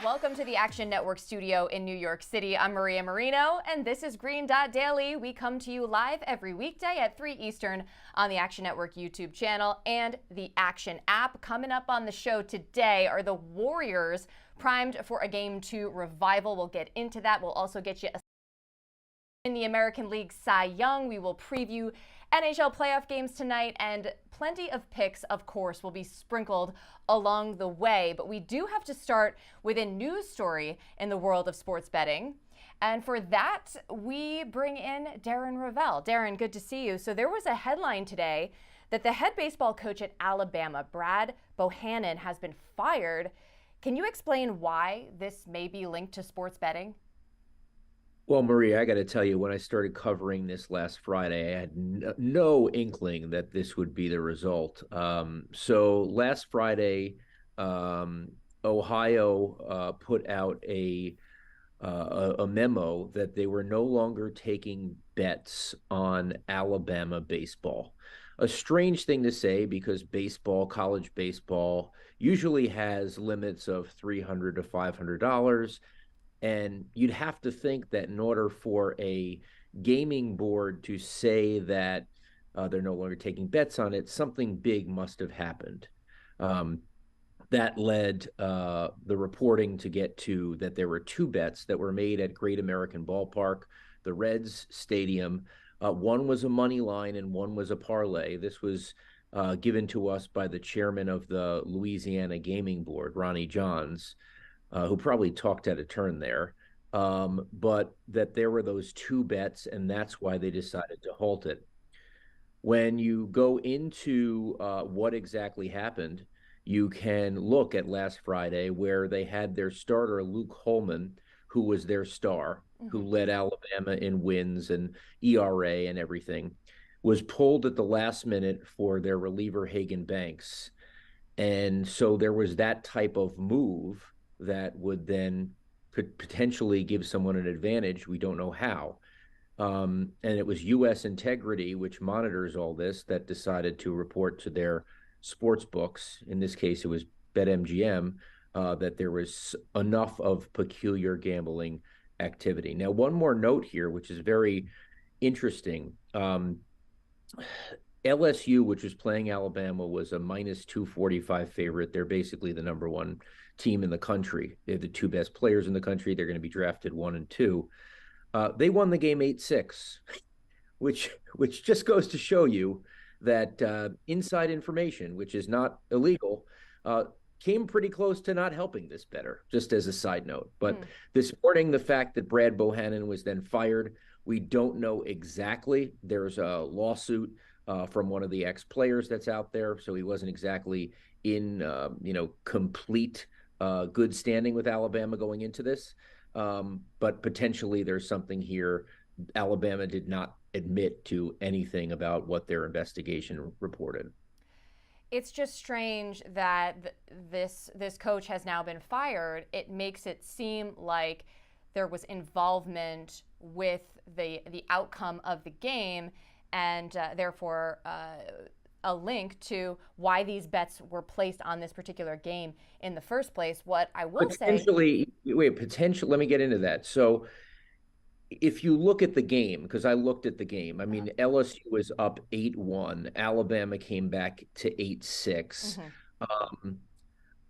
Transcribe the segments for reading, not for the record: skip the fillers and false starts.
Welcome to the Action Network studio in New York City. I'm Maria Marino, and this is Green Dot Daily. We come to you live every weekday at 3 Eastern on the Action Network YouTube channel and the Action app. Coming up on the show today are the Warriors primed for a Game 2 revival. We'll get into that. We'll also get you in the American League Cy Young. We will preview NHL playoff games tonight, and plenty of picks, of course, will be sprinkled along the way. But we do have to start with a news story in the world of sports betting. And for that, we bring in Darren Rovell. Darren, good to see you. So there was a headline today that the head baseball coach at Alabama, Brad Bohannon, has been fired. Can you explain why this may be linked to sports betting? Well, Maria, I got to tell you, when I started covering this last Friday, I had no inkling that this would be the result. So last Friday, Ohio put out a memo that they were no longer taking bets on Alabama baseball. A strange thing to say because baseball, college baseball, usually has limits of $300 to $500. And you'd have to think that in order for a gaming board to say that they're no longer taking bets on it, something big must have happened. That led the reporting to get to that there were two bets that were made at Great American Ballpark, the Reds Stadium. One was a money line and one was a parlay. This was given to us by the chairman of the Louisiana Gaming Board, Ronnie Johns, who probably talked out of turn there, but that there were those two bets, and that's why they decided to halt it. When you go into what exactly happened, you can look at last Friday where they had their starter, Luke Holman, who was their star, who led Alabama in wins and ERA and everything, was pulled at the last minute for their reliever, Hagan Banks. And so there was that type of move that would then potentially give someone an advantage. We don't know how. And it was U.S. Integrity, which monitors all this, that decided to report to their sports books. In this case, it was BetMGM, that there was enough of peculiar gambling activity. Now, one more note here, which is very interesting. LSU, which was playing Alabama, was a minus 245 favorite. They're basically the number one team in the country. They're the two best players in the country. They're going to be drafted 1 and 2. They won the game 8-6, which just goes to show you that inside information, which is not illegal, came pretty close to not helping this better, just as a side note. But this morning, the fact that Brad Bohannon was then fired, we don't know exactly. There's a lawsuit from one of the ex-players that's out there, so he wasn't exactly in complete good standing with Alabama going into this. But potentially there's something here. Alabama did not admit to anything about what their investigation reported. It's just strange that this coach has now been fired. It makes it seem like there was involvement with the outcome of the game, and therefore a link to why these bets were placed on this particular game in the first place. What I will say... Let me get into that. So if you look at the game, because I looked at the game, I mean, LSU was up 8-1. Alabama came back to 8-6.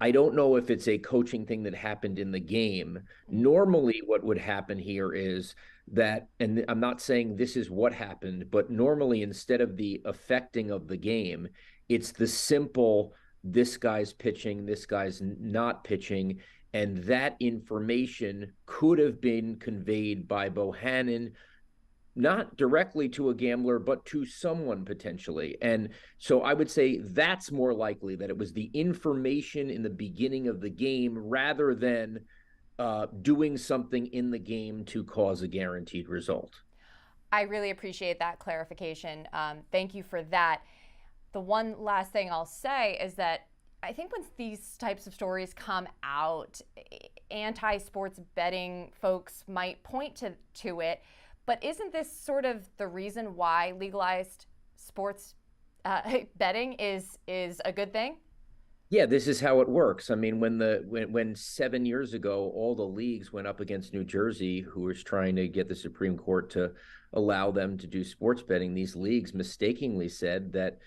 I don't know if it's a coaching thing that happened in the game. Normally, what would happen here is that, and I'm not saying this is what happened, but normally instead of the affecting of the game, it's the simple, this guy's pitching, this guy's not pitching. And that information could have been conveyed by Bohannon, not directly to a gambler, but to someone potentially. And so I would say that's more likely, that it was the information in the beginning of the game rather than doing something in the game to cause a guaranteed result. I really appreciate that clarification. Thank you for that. The one last thing I'll say is that I think when these types of stories come out, anti-sports betting folks might point to it, but isn't this sort of the reason why legalized sports betting is a good thing? Yeah, this is how it works. I mean, when 7 years ago all the leagues went up against New Jersey, who was trying to get the Supreme Court to allow them to do sports betting, these leagues mistakenly said that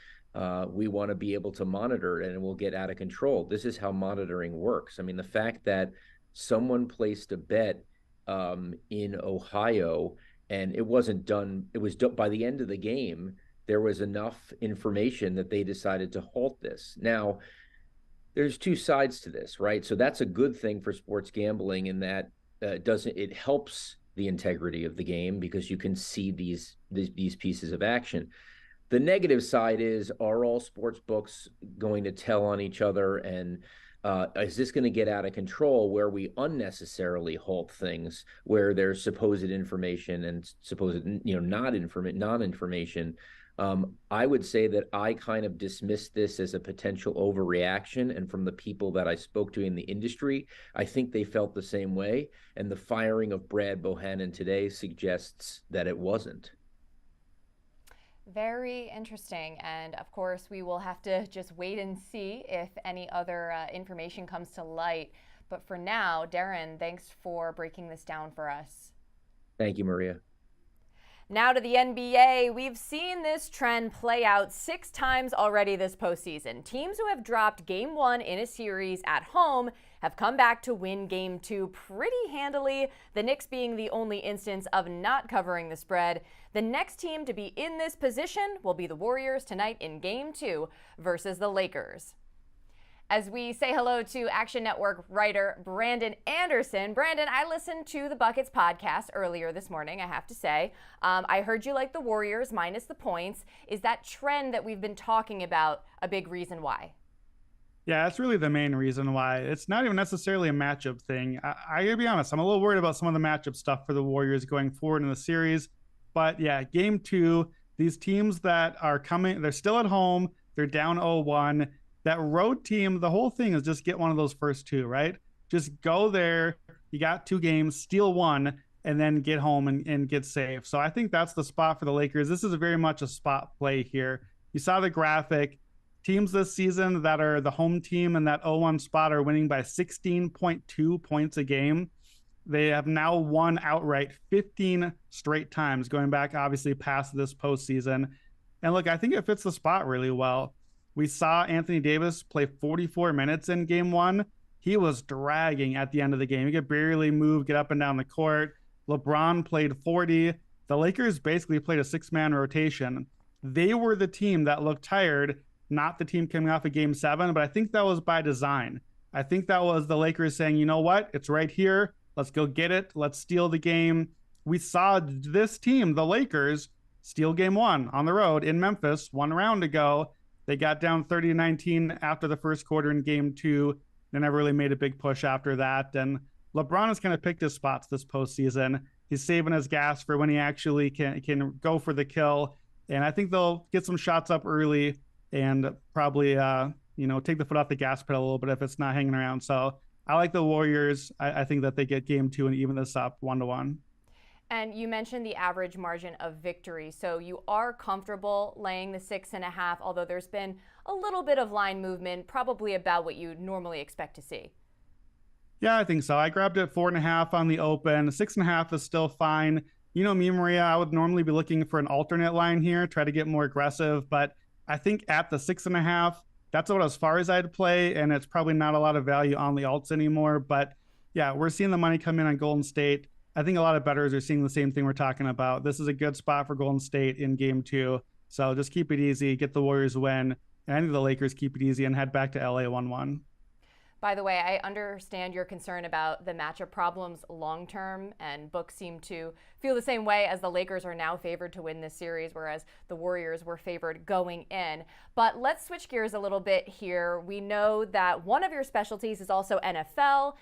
we want to be able to monitor it and it will get out of control. This is how monitoring works. I mean, the fact that someone placed a bet in Ohio and it wasn't done, it was done by the end of the game. There was enough information that they decided to halt this. Now, there's two sides to this, right? So that's a good thing for sports gambling in that doesn't it helps the integrity of the game because you can see these pieces of action. The negative side is, are all sports books going to tell on each other, and is this going to get out of control where we unnecessarily halt things where there's supposed information and supposed non-information. I would say that I kind of dismissed this as a potential overreaction. And from the people that I spoke to in the industry, I think they felt the same way. And the firing of Brad Bohannon today suggests that it wasn't. Very interesting. And of course, we will have to just wait and see if any other information comes to light. But for now, Darren, thanks for breaking this down for us. Thank you, Maria. Now to the NBA. We've seen this trend play out 6 times already this postseason. Teams who have dropped game 1 in a series at home have come back to win game 2 pretty handily, the Knicks being the only instance of not covering the spread. The next team to be in this position will be the Warriors tonight in game 2 versus the Lakers. As we say hello to Action Network writer Brandon Anderson. Brandon, I listened to the Buckets podcast earlier this morning, I have to say. I heard you like the Warriors minus the points. Is that trend that we've been talking about a big reason why? Yeah, that's really the main reason why. It's not even necessarily a matchup thing. I gotta be honest, I'm a little worried about some of the matchup stuff for the Warriors going forward in the series. But yeah, game 2, these teams that are coming, they're still at home, they're down 0-1. That road team, the whole thing is just get one of those first 2, right? Just go there. You got 2 games, steal 1, and then get home and get safe. So I think that's the spot for the Lakers. This is very much a spot play here. You saw the graphic. Teams this season that are the home team in that 0-1 spot are winning by 16.2 points a game. They have now won outright 15 straight times, going back obviously past this postseason. And look, I think it fits the spot really well. We saw Anthony Davis play 44 minutes in game 1. He was dragging at the end of the game. He could barely move, get up and down the court. LeBron played 40. The Lakers basically played a 6-man rotation. They were the team that looked tired, not the team coming off of game 7, but I think that was by design. I think that was the Lakers saying, you know what? It's right here. Let's go get it. Let's steal the game. We saw this team, the Lakers, steal game 1 on the road in Memphis 1 round ago. They got down 30-19 after the first quarter in game 2. They never really made a big push after that. And LeBron has kind of picked his spots this postseason. He's saving his gas for when he actually can go for the kill. And I think they'll get some shots up early and probably, take the foot off the gas pedal a little bit if it's not hanging around. So I like the Warriors. I think that they get game 2 and even this up 1-1. And you mentioned the average margin of victory. So you are comfortable laying the 6.5, although there's been a little bit of line movement, probably about what you normally expect to see. Yeah, I think so. I grabbed it 4.5 on the open. 6.5 is still fine. You know me, Maria, I would normally be looking for an alternate line here, try to get more aggressive. But I think at the 6.5, that's about as far as I'd play. And it's probably not a lot of value on the alts anymore. But yeah, we're seeing the money come in on Golden State. I think a lot of bettors are seeing the same thing we're talking about. This is a good spot for Golden State in game 2. So just keep it easy, get the Warriors win, and I think the Lakers keep it easy and head back to LA 1-1. By the way, I understand your concern about the matchup problems long term, and books seem to feel the same way, as the Lakers are now favored to win this series, whereas the Warriors were favored going in. But let's switch gears a little bit here. We know that one of your specialties is also NFL.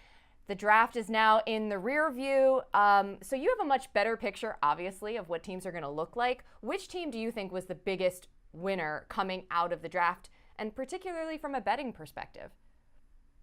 The draft is now in the rear view, so you have a much better picture, obviously, of what teams are going to look like. Which team do you think was the biggest winner coming out of the draft, and particularly from a betting perspective?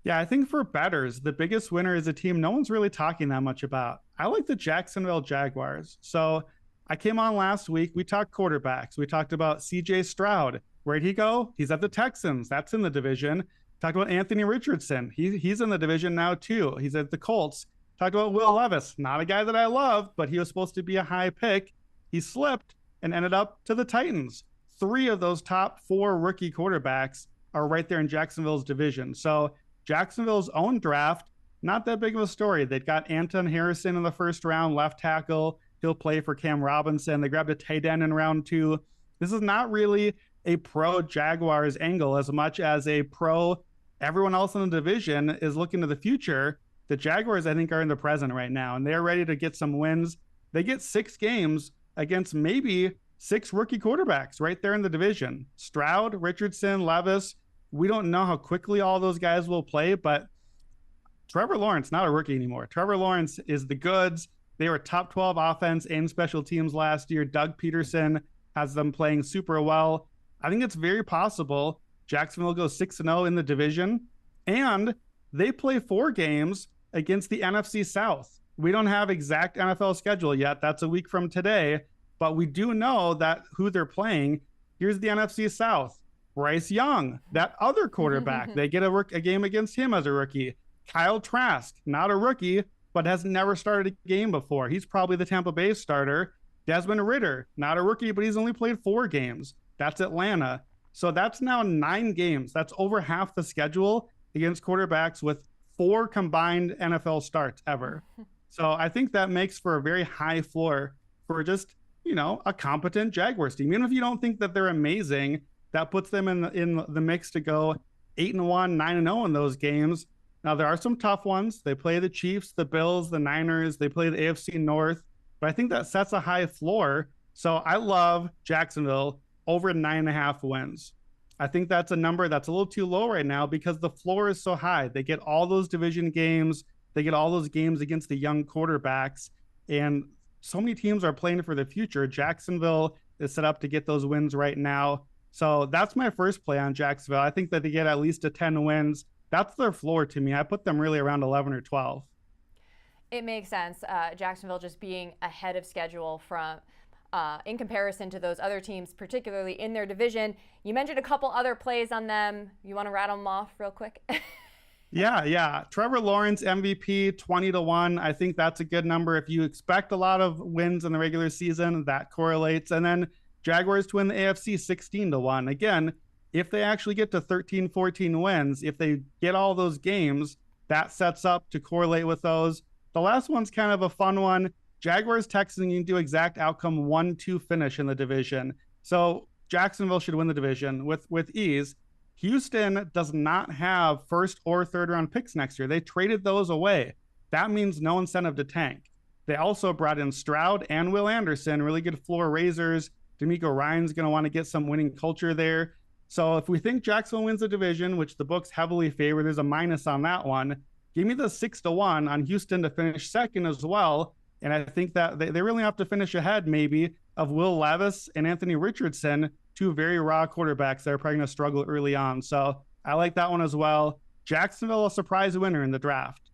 Yeah, I think for bettors, the biggest winner is a team no one's really talking that much about. I like the Jacksonville Jaguars. So I came on last week. We talked quarterbacks. We talked about CJ Stroud. Where'd he go? He's at the Texans. That's in the division. Talked about Anthony Richardson. He's in the division now too. He's at the Colts. Talked about Will Levis, not a guy that I love, but he was supposed to be a high pick. He slipped and ended up to the Titans. 3 of those top 4 rookie quarterbacks are right there in Jacksonville's division. So Jacksonville's own draft, not that big of a story. They got Anton Harrison in the first round, left tackle. He'll play for Cam Robinson. They grabbed a tight end in round 2. This is not really a pro Jaguars angle as much as a pro everyone else in the division is looking to the future. The Jaguars, I think, are in the present right now, and they're ready to get some wins. They get 6 games against maybe 6 rookie quarterbacks right there in the division. Stroud, Richardson, Levis. We don't know how quickly all those guys will play, but Trevor Lawrence, not a rookie anymore. Trevor Lawrence is the goods. They were top 12 offense and special teams last year. Doug Peterson has them playing super well. I think it's very possible Jacksonville goes 6-0 in the division, and they play 4 games against the NFC South. We don't have exact NFL schedule yet. That's a week from today, but we do know that who they're playing. Here's the NFC South. Bryce Young, that other quarterback. They get a game against him as a rookie. Kyle Trask, not a rookie, but has never started a game before. He's probably the Tampa Bay starter. Desmond Ridder, not a rookie, but he's only played 4 games. That's Atlanta. So that's now 9 games. That's over half the schedule against quarterbacks with 4 combined NFL starts ever. So I think that makes for a very high floor for just, a competent Jaguars team. Even if you don't think that they're amazing, that puts them in the mix to go 8-1, 9-0 in those games. Now, there are some tough ones. They play the Chiefs, the Bills, the Niners. They play the AFC North. But I think that sets a high floor. So I love Jacksonville over 9.5 wins. I think that's a number that's a little too low right now because the floor is so high. They get all those division games. They get all those games against the young quarterbacks. And so many teams are playing for the future. Jacksonville is set up to get those wins right now. So that's my first play on Jacksonville. I think that they get at least 10 wins. That's their floor to me. I put them really around 11 or 12. It makes sense. Jacksonville just being ahead of schedule from in comparison to those other teams, particularly in their division. You mentioned a couple other plays on them. You want to rattle them off real quick? Yeah. Trevor Lawrence, MVP, 20-1. I think that's a good number. If you expect a lot of wins in the regular season, that correlates. And then Jaguars to win the AFC, 16-1. Again, if they actually get to 13, 14 wins, if they get all those games, that sets up to correlate with those. The last one's kind of a fun one. Jaguars, Texans, you can do exact outcome 1-2 finish in the division. So Jacksonville should win the division with ease. Houston does not have first or third round picks next year. They traded those away. That means no incentive to tank. They also brought in Stroud and Will Anderson, really good floor raisers. D'Amico Ryan's going to want to get some winning culture there. So if we think Jacksonville wins the division, which the books heavily favor, there's a minus on that one. Give me the 6-1 on Houston to finish second as well. And I think that they really have to finish ahead maybe of Will Levis and Anthony Richardson, 2 very raw quarterbacks that are probably going to struggle early on. So I like that one as well. Jacksonville, a surprise winner in the draft.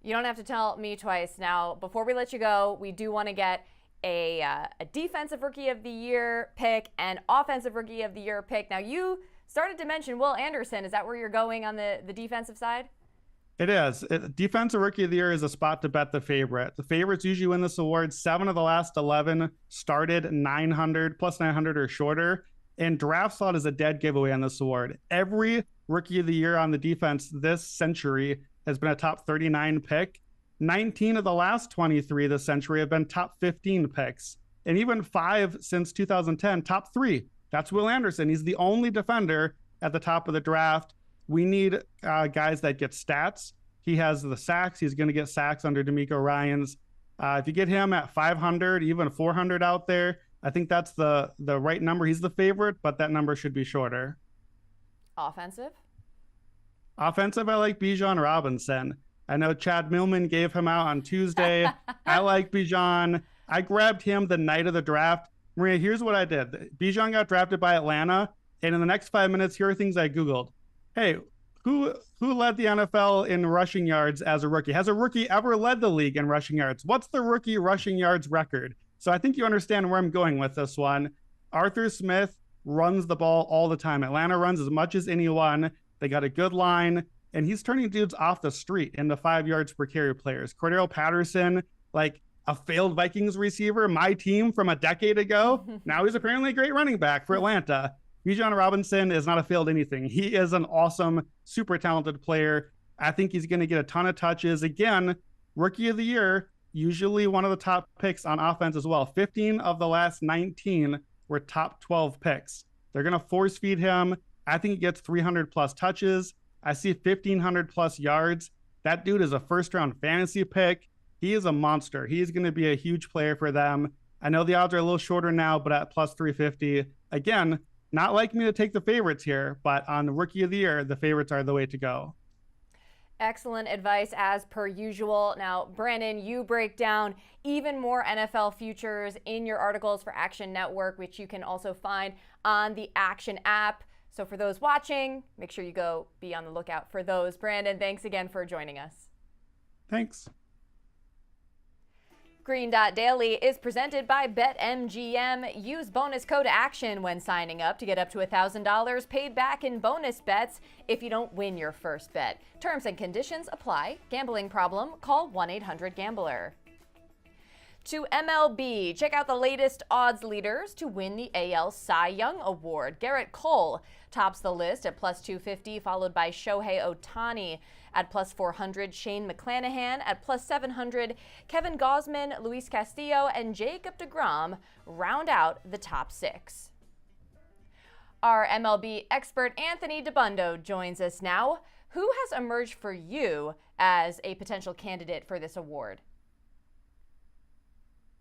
You don't have to tell me twice. Now, before we let you go, we do want to get a defensive rookie of the year pick and offensive rookie of the year pick. Now, you started to mention Will Anderson. Is that where you're going on the defensive side? It is. Defensive Rookie of the Year is a spot to bet the favorite. The favorites usually win this award. 7 of the last 11 started 900, plus 900 or shorter. And draft slot is a dead giveaway on this award. Every Rookie of the Year on the defense this century has been a top 39 pick. 19 of the last 23 this century have been top 15 picks. And even 5 since 2010, top 3. That's Will Anderson. He's the only defender at the top of the draft. We need guys that get stats. He has the sacks. He's going to get sacks under D'Amico Ryans. If you get him at 500, even 400 out there, I think that's the right number. He's the favorite, but that number should be shorter. Offensive, I like Bijan Robinson. I know Chad Millman gave him out on Tuesday. I like Bijan. I grabbed him the night of the draft. Maria, here's what I did. Bijan got drafted by Atlanta, and in the next 5 minutes, here are things I Googled. Hey, who led the NFL in rushing yards as a rookie? Has a rookie ever led the league in rushing yards? What's the rookie rushing yards record? So I think you understand where I'm going with this one. Arthur Smith runs the ball all the time. Atlanta runs as much as anyone. They got a good line, and he's turning dudes off the street into 5 yards per carry players. Cordero Patterson, like a failed Vikings receiver, my team from a decade ago. Now he's apparently a great running back for Atlanta. Bijan Robinson is not a failed anything. He is an awesome, super talented player. I think he's going to get a ton of touches. Again, rookie of the year, usually one of the top picks on offense as well. 15 of the last 19 were top 12 picks. They're going to force feed him. I think he gets 300 plus touches. I see 1,500 plus yards. That dude is a first round fantasy pick. He is a monster. He is going to be a huge player for them. I know the odds are a little shorter now, but at plus 350, again, not like me to take the favorites here, but on the rookie of the year, the favorites are the way to go. Excellent advice as per usual. Now, Brandon, you break down even more NFL futures in your articles for Action Network, which you can also find on the Action app. So for those watching, make sure you go be on the lookout for those. Brandon, thanks again for joining us. Thanks. Green Dot Daily is presented by BetMGM. Use bonus code ACTION when signing up to get up to $1,000 paid back in bonus bets if you don't win your first bet. Terms and conditions apply. Gambling problem? Call 1-800-GAMBLER. To MLB, check out the latest odds leaders to win the AL Cy Young Award. Garrett Cole tops the list at plus 250, followed by Shohei Ohtani at plus 400, Shane McClanahan at plus 700, Kevin Gausman, Luis Castillo, and Jacob deGrom round out the top 6. Our MLB expert Anthony Dabbundo joins us now. Who has emerged for you as a potential candidate for this award?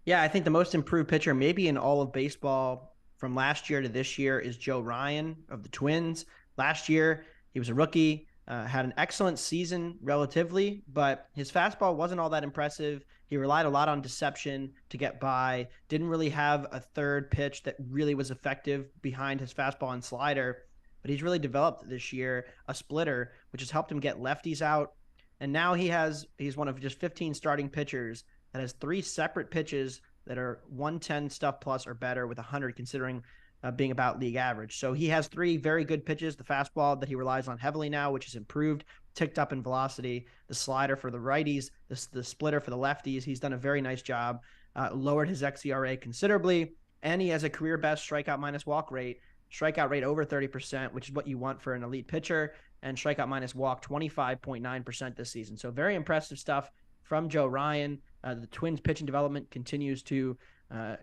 Yeah, I think the most improved pitcher maybe in all of baseball from last year to this year is Joe Ryan of the Twins. Last year, he was a rookie, had an excellent season relatively, but his fastball wasn't all that impressive. He relied a lot on deception to get by, didn't really have a third pitch that really was effective behind his fastball and slider, but he's really developed this year a splitter, which has helped him get lefties out. And now he's one of just 15 starting pitchers that has 3 separate pitches that are 110 stuff plus or better with 100 considering being about league average. So he has 3 very good pitches, the fastball that he relies on heavily now, which has improved, ticked up in velocity, the slider for the righties, the splitter for the lefties. He's done a very nice job, lowered his xERA considerably, and he has a career best strikeout minus walk rate over 30%, which is what you want for an elite pitcher, and strikeout minus walk 25.9% this season. So very impressive stuff from Joe Ryan. The Twins pitching development continues to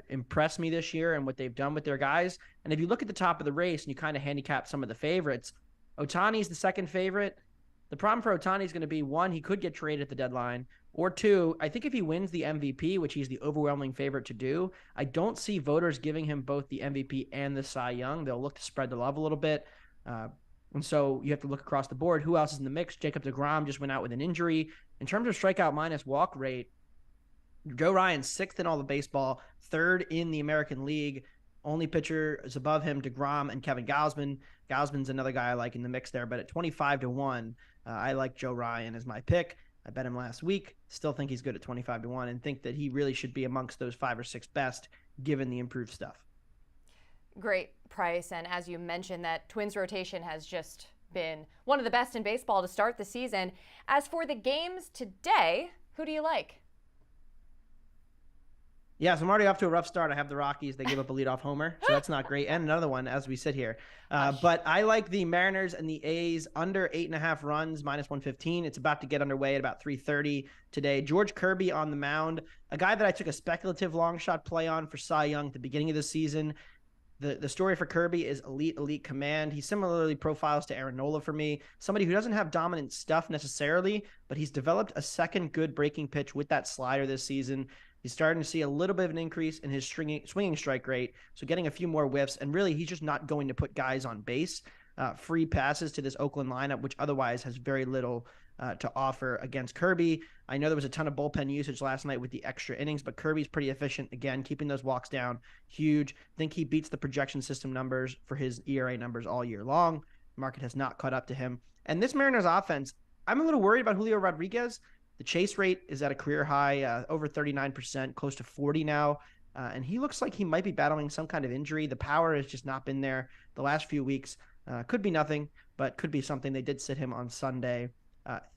impress me this year and what they've done with their guys. And if you look at the top of the race and you kind of handicap some of the favorites, Ohtani's the second favorite. The problem for Ohtani is going to be, 1, he could get traded at the deadline, or 2, I think if he wins the MVP, which he's the overwhelming favorite to do, I don't see voters giving him both the MVP and the Cy Young. They'll look to spread the love a little bit. And so you have to look across the board. Who else is in the mix? Jacob deGrom just went out with an injury. In terms of strikeout minus walk rate, Joe Ryan's 6th in all of baseball, 3rd in the American League. Only pitcher is above him, deGrom and Kevin Gausman. Gausman's another guy I like in the mix there, but at 25-1, I like Joe Ryan as my pick. I bet him last week. Still think he's good at 25-1 and think that he really should be amongst those 5 or 6 best given the improved stuff. Great price, and as you mentioned, that Twins rotation has just been one of the best in baseball to start the season. As for the games today, who do you like? Yeah, so I'm already off to a rough start. I have the Rockies. They gave up a leadoff homer, so that's not great. And another one as we sit here. But I like the Mariners and the A's under 8.5 runs, minus 115. It's about to get underway at about 3:30 today. George Kirby on the mound, a guy that I took a speculative long shot play on for Cy Young at the beginning of the season. The story for Kirby is elite command. He similarly profiles to Aaron Nola for me. Somebody who doesn't have dominant stuff necessarily, but he's developed a second good breaking pitch with that slider this season. He's starting to see a little bit of an increase in his swinging strike rate, so getting a few more whiffs, and really he's just not going to put guys on base. Free passes to this Oakland lineup, which otherwise has very little to offer against Kirby. I know there was a ton of bullpen usage last night with the extra innings, but Kirby's pretty efficient, again, keeping those walks down, huge. Think he beats the projection system numbers for his ERA numbers all year long. The market has not caught up to him. And this Mariners offense, I'm a little worried about Julio Rodriguez. The chase rate is at a career high, over 39%, close to 40 now. And he looks like he might be battling some kind of injury. The power has just not been there the last few weeks. Could be nothing, but could be something. They did sit him on Sunday.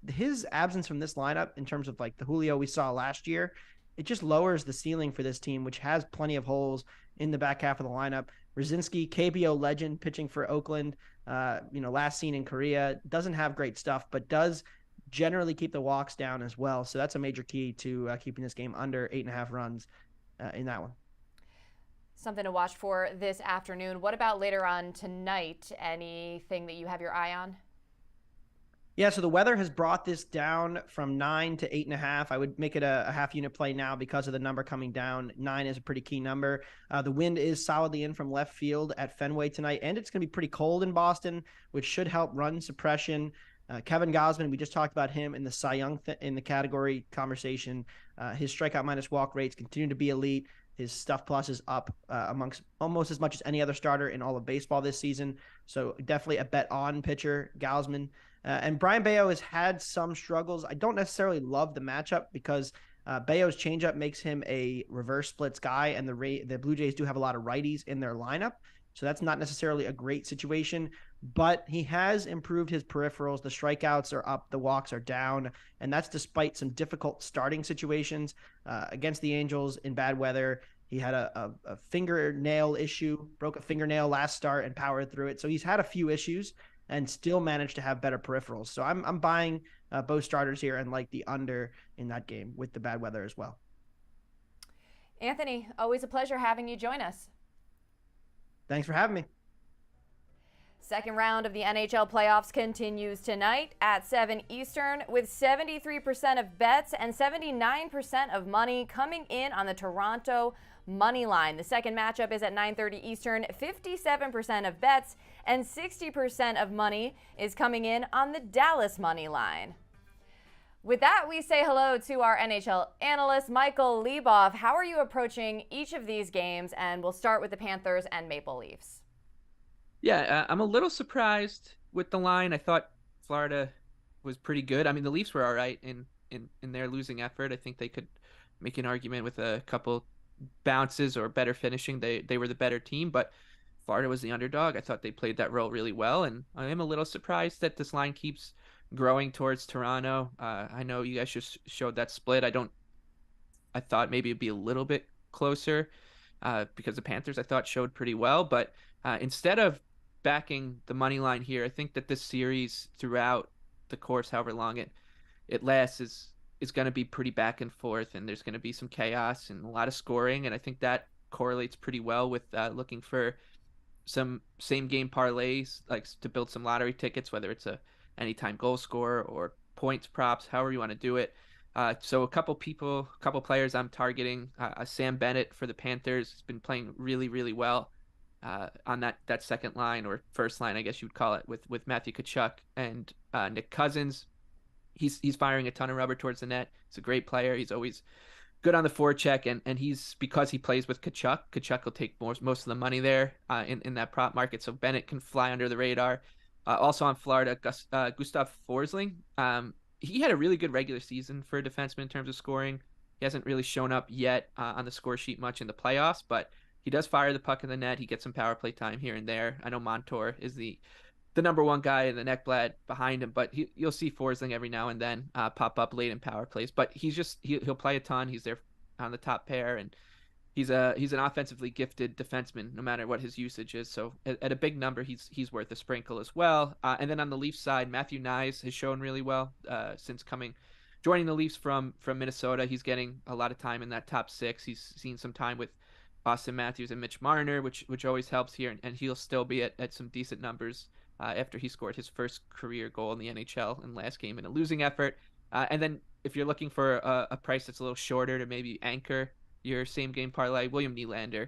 His absence from this lineup, in terms of like the Julio we saw last year, it just lowers the ceiling for this team, which has plenty of holes in the back half of the lineup. Rosinski, KBO legend, pitching for Oakland, last seen in Korea, doesn't have great stuff, but does generally keep the walks down as well. So that's a major key to keeping this game under 8.5 runs in that one. Something to watch for this afternoon. What about later on tonight? Anything that you have your eye on? Yeah, so the weather has brought this down from 9 to 8.5. I would make it a half unit play now because of the number coming down. 9 is a pretty key number. The wind is solidly in from left field at Fenway tonight, and it's going to be pretty cold in Boston, which should help run suppression. Kevin Gausman, we just talked about him in the Cy Young in the category conversation. His strikeout minus walk rates continue to be elite. His stuff plus is up amongst almost as much as any other starter in all of baseball this season. So definitely a bet on pitcher, Gausman. And Brian Bayo has had some struggles. I don't necessarily love the matchup because Bayo's changeup makes him a reverse splits guy, and the Blue Jays do have a lot of righties in their lineup. So that's not necessarily a great situation, but he has improved his peripherals. The strikeouts are up, the walks are down, and that's despite some difficult starting situations against the Angels in bad weather. He had a fingernail issue, broke a fingernail last start and powered through it. So he's had a few issues and still managed to have better peripherals. So I'm buying both starters here and like the under in that game with the bad weather as well. Anthony, always a pleasure having you join us. Thanks for having me. Second round of the NHL playoffs continues tonight at 7 Eastern with 73% of bets and 79% of money coming in on the Toronto money line. The second matchup is at 9:30 Eastern. 57% of bets and 60% of money is coming in on the Dallas money line. With that, we say hello to our NHL analyst, Michael Leboff. How are you approaching each of these games? And we'll start with the Panthers and Maple Leafs. Yeah, I'm a little surprised with the line. I thought Florida was pretty good. I mean, the Leafs were all right in their losing effort. I think they could make an argument with a couple bounces or better finishing. They were the better team, but Florida was the underdog. I thought they played that role really well, and I am a little surprised that this line keeps growing towards Toronto. I know you guys just showed that split. I thought maybe it'd be a little bit closer because the Panthers I thought showed pretty well, but instead of backing the money line here, I think that this series throughout the course, however long it lasts, is going to be pretty back and forth, and there's going to be some chaos and a lot of scoring, and I think that correlates pretty well with looking for some same game parlays, like to build some lottery tickets, whether it's a anytime goal scorer or points props, however you want to do it. So a couple players I'm targeting. Sam Bennett for the Panthers has been playing really, really well on that second line, or first line, I guess you would call it, with Matthew Tkachuk and Nick Cousins. He's firing a ton of rubber towards the net. He's a great player. He's always good on the forecheck, and he's, because he plays with Tkachuk will take most of the money there in that prop market. So Bennett can fly under the radar. Also on Florida, Gustav Forsling. He had a really good regular season for a defenseman in terms of scoring. He hasn't really shown up yet on the score sheet much in the playoffs, but he does fire the puck in the net. He gets some power play time here and there. I know Montour is the number one guy in the Neckblad behind him, but you'll see Forsling every now and then pop up late in power plays. But he'll play a ton. He's there on the top pair, and he's an offensively gifted defenseman, no matter what his usage is. So at a big number, he's worth a sprinkle as well. And then on the Leafs side, Matthew Knies has shown really well since joining the Leafs from Minnesota. He's getting a lot of time in that top six. He's seen some time with Austin Matthews and Mitch Marner, which always helps here, and he'll still be at some decent numbers after he scored his first career goal in the NHL in last game in a losing effort. And then if you're looking for a price that's a little shorter to maybe anchor your same game parlay, William Nylander.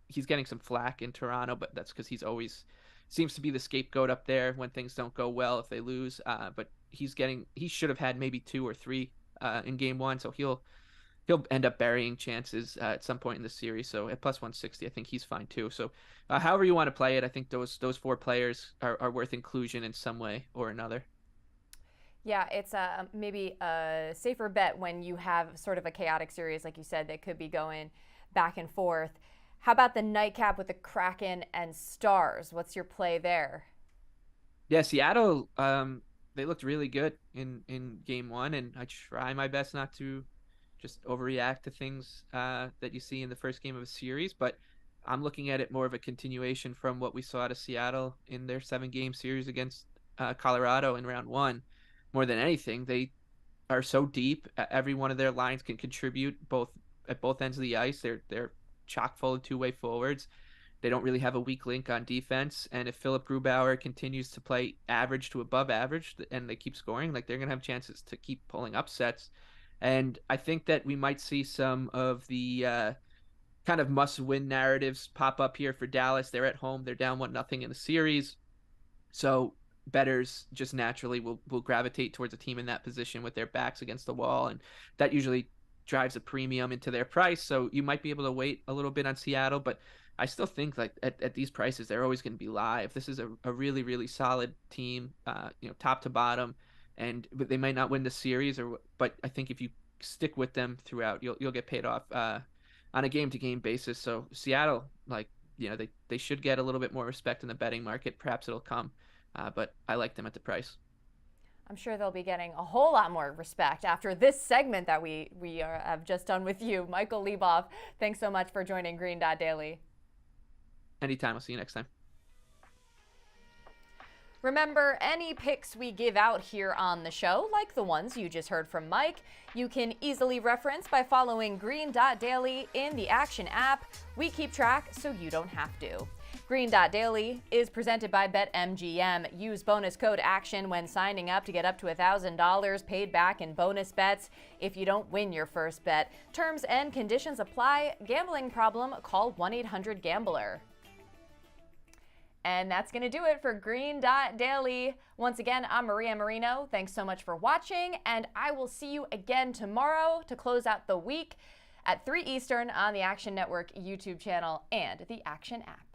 He's getting some flack in Toronto, but that's because he's always seems to be the scapegoat up there when things don't go well if they lose. But he should have had maybe 2 or 3 in game one, so he'll end up burying chances at some point in the series. So at plus 160, I think he's fine too. So however you want to play it, I think those 4 players are worth inclusion in some way or another. Yeah, it's maybe a safer bet when you have sort of a chaotic series, like you said, that could be going back and forth. How about the nightcap with the Kraken and Stars? What's your play there? Yeah, Seattle, they looked really good in game one, and I try my best not to just overreact to things that you see in the first game of a series, but I'm looking at it more of a continuation from what we saw out of Seattle in their 7-game series against Colorado in round one. More than anything, they are so deep. Every one of their lines can contribute both at both ends of the ice. They're chock full of two-way forwards. They don't really have a weak link on defense. And if Philip Grubauer continues to play average to above average and they keep scoring, like they're going to have chances to keep pulling upsets. And I think that we might see some of the kind of must-win narratives pop up here for Dallas. They're at home. They're down 1-0 in the series. So bettors just naturally will gravitate towards a team in that position with their backs against the wall. And that usually drives a premium into their price. So you might be able to wait a little bit on Seattle, but I still think like at these prices, they're always going to be live. This is a really, really solid team, top to bottom, but they might not win the series, but I think if you stick with them throughout, you'll get paid off on a game-to-game basis. So Seattle, they should get a little bit more respect in the betting market. Perhaps it'll come, but I like them at the price. I'm sure they'll be getting a whole lot more respect after this segment that we have just done with you. Michael Leboff, thanks so much for joining Green Dot Daily. Anytime. I'll see you next time. Remember, any picks we give out here on the show, like the ones you just heard from Mike, you can easily reference by following Green Dot Daily in the Action app. We keep track so you don't have to. Green Dot Daily is presented by BetMGM. Use bonus code ACTION when signing up to get up to $1,000 paid back in bonus bets if you don't win your first bet. Terms and conditions apply. Gambling problem? Call 1-800-GAMBLER. And that's going to do it for Green Dot Daily. Once again, I'm Maria Marino. Thanks so much for watching, and I will see you again tomorrow to close out the week at 3 Eastern on the Action Network YouTube channel and the Action app.